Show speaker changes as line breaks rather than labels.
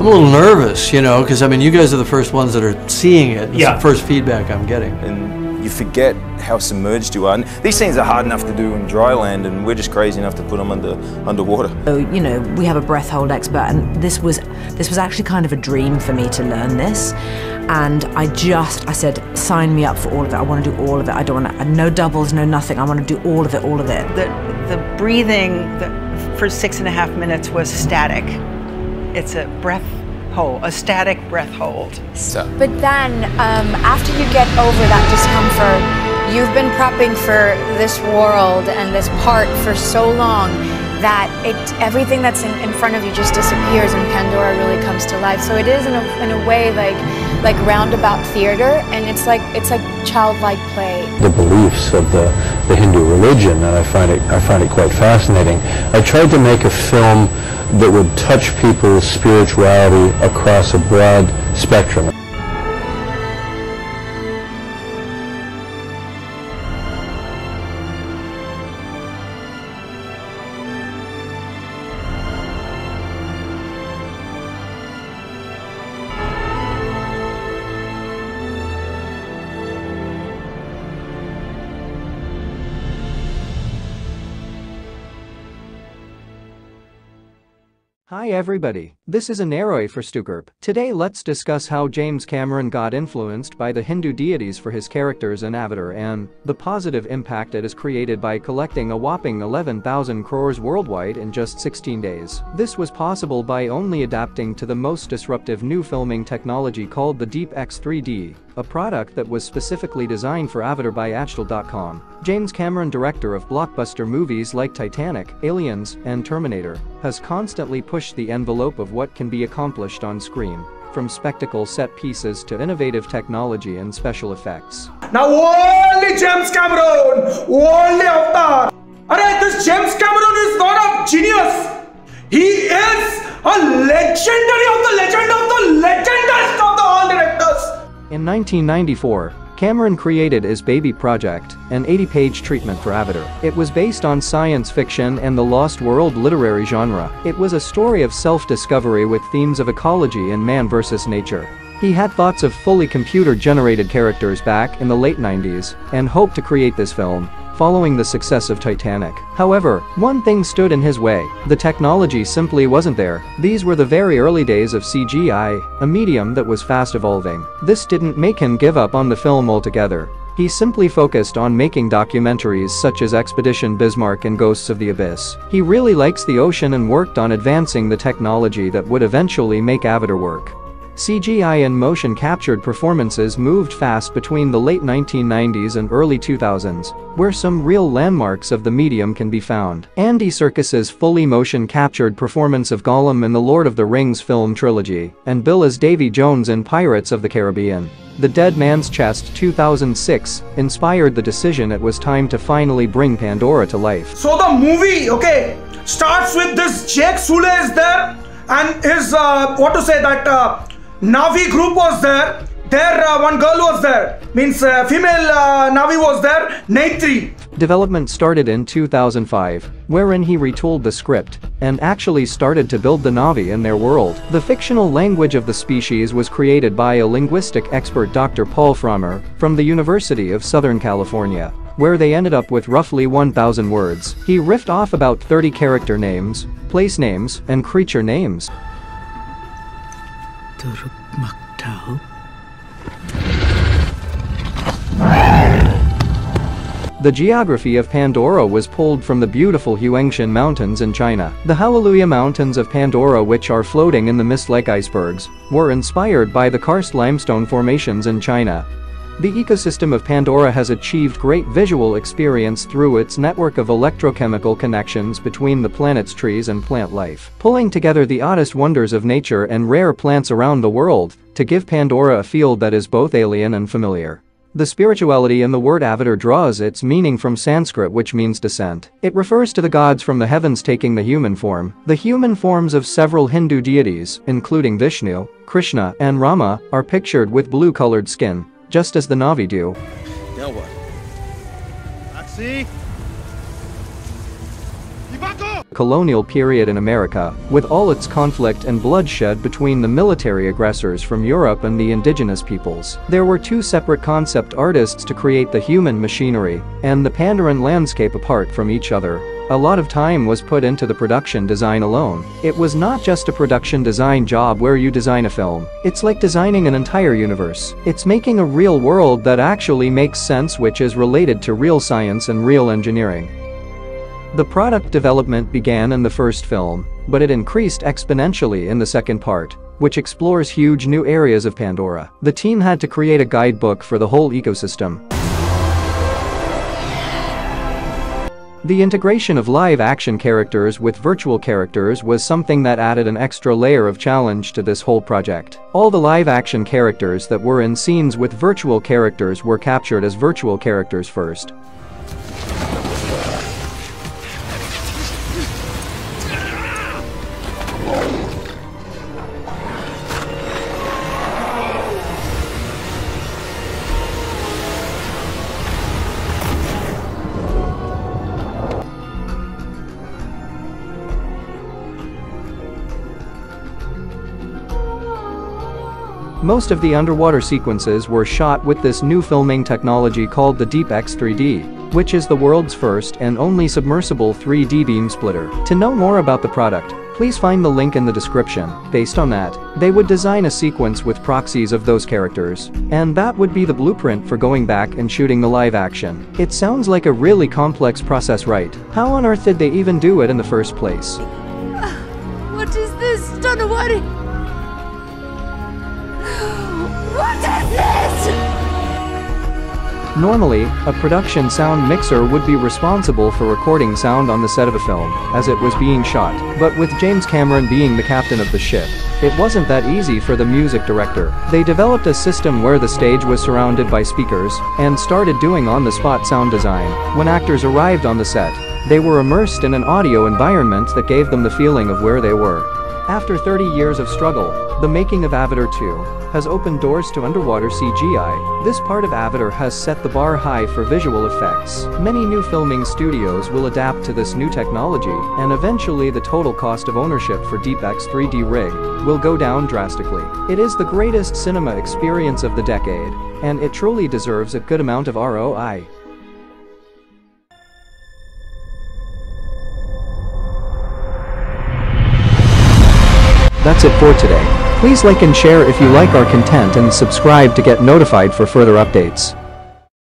I'm a little nervous, you know, because I mean, you guys are the first ones that are seeing it. It's
Yeah.
the first feedback I'm getting.
And you forget how submerged you are. And these scenes are hard enough to do in dry land, and we're just crazy enough to put them underwater.
So, you know, we have a breath hold expert, and this was actually kind of a dream for me to learn this. And I said, sign me up for all of it. I want to do all of it. I don't want to, no doubles, no nothing. I want to do all of it, all of it.
The breathing for 6.5 minutes was static. It's a breath hold, a static breath hold.
But then, after you get over that discomfort, you've been prepping for this world and this part for so long that everything that's in front of you just disappears, and Pandora really comes to life. So it is in a way like roundabout theater, and it's like childlike play.
The beliefs of the Hindu religion, and I find it quite fascinating. I tried to make a film that would touch people's spirituality across a broad spectrum.
Hi everybody, this is Anaroy for Stukerp. Today let's discuss how James Cameron got influenced by the Hindu deities for his characters in Avatar and the positive impact it has created by collecting a whopping 11,000 crores worldwide in just 16 days. This was possible by only adapting to the most disruptive new filming technology called the DeepX 3D, a product that was specifically designed for Avatar by Achtal.com. James Cameron, director of blockbuster movies like Titanic, Aliens, and Terminator, has constantly pushed the envelope of what can be accomplished on screen, from spectacle set pieces to innovative technology and special effects.
Now only James Cameron, only Avatar. This James Cameron is not a genius. He is a legendary of the legend of the legendest of the all directors.
In 1994, Cameron created his baby project, an 80-page treatment for Avatar. It was based on science fiction and the Lost World literary genre. It was a story of self-discovery with themes of ecology and man versus nature. He had thoughts of fully computer-generated characters back in the late 90s and hoped to create this film following the success of Titanic. However, one thing stood in his way. The technology simply wasn't there. These were the very early days of CGI, a medium that was fast evolving. This didn't make him give up on the film altogether. He simply focused on making documentaries such as Expedition Bismarck and Ghosts of the Abyss. He really likes the ocean and worked on advancing the technology that would eventually make Avatar work. CGI and motion captured performances moved fast between the late 1990s and early 2000s, where some real landmarks of the medium can be found. Andy Serkis's fully motion captured performance of Gollum in the Lord of the Rings film trilogy, and Bill as Davy Jones in Pirates of the Caribbean. The Dead Man's Chest 2006 inspired the decision it was time to finally bring Pandora to life.
So the movie, starts with this Jake Sully is there, and his Navi group was there. One girl was there. Means female Navi was there. Naitri.
Development started in 2005, wherein he retooled the script and actually started to build the Navi in their world. The fictional language of the species was created by a linguistic expert, Dr. Paul Frommer, from the University of Southern California, where they ended up with roughly 1,000 words. He riffed off about 30 character names, place names, and creature names. The geography of Pandora was pulled from the beautiful Huangshan Mountains in China. The Hallelujah Mountains of Pandora, which are floating in the mist-like icebergs, were inspired by the karst limestone formations in China. The ecosystem of Pandora has achieved great visual experience through its network of electrochemical connections between the planet's trees and plant life, pulling together the oddest wonders of nature and rare plants around the world to give Pandora a feel that is both alien and familiar. The spirituality in the word Avatar draws its meaning from Sanskrit, which means descent. It refers to the gods from the heavens taking the human form. The human forms of several Hindu deities, including Vishnu, Krishna, and Rama, are pictured with blue-colored skin, just as the Navi do.
Now what? Taxi! Ibako!
colonial period in America, with all its conflict and bloodshed between the military aggressors from Europe and the indigenous peoples. There were two separate concept artists to create the human machinery and the Pandoran landscape apart from each other. A lot of time was put into the production design alone. It was not just a production design job where you design a film. It's like designing an entire universe. It's making a real world that actually makes sense, which is related to real science and real engineering. The product development began in the first film, but it increased exponentially in the second part, which explores huge new areas of Pandora. The team had to create a guidebook for the whole ecosystem. The integration of live-action characters with virtual characters was something that added an extra layer of challenge to this whole project. All the live-action characters that were in scenes with virtual characters were captured as virtual characters first. Most of the underwater sequences were shot with this new filming technology called the DeepX 3D, which is the world's first and only submersible 3D beam splitter. To know more about the product, please find the link in the description. Based on that, they would design a sequence with proxies of those characters, and that would be the blueprint for going back and shooting the live action. It sounds like a really complex process, right? How on earth did they even do it in the first place?
What is this? Don't know what is this?
Normally, a production sound mixer would be responsible for recording sound on the set of a film, as it was being shot. But with James Cameron being the captain of the ship, it wasn't that easy for the music director. They developed a system where the stage was surrounded by speakers, and started doing on-the-spot sound design. When actors arrived on the set, they were immersed in an audio environment that gave them the feeling of where they were. After 30 years of struggle, the making of Avatar 2 has opened doors to underwater CGI. This part of Avatar has set the bar high for visual effects. Many new filming studios will adapt to this new technology, and eventually the total cost of ownership for DeepX 3D rig will go down drastically. It is the greatest cinema experience of the decade, and it truly deserves a good amount of ROI. That's it for today. Please like and share if you like our content and subscribe to get notified for further updates.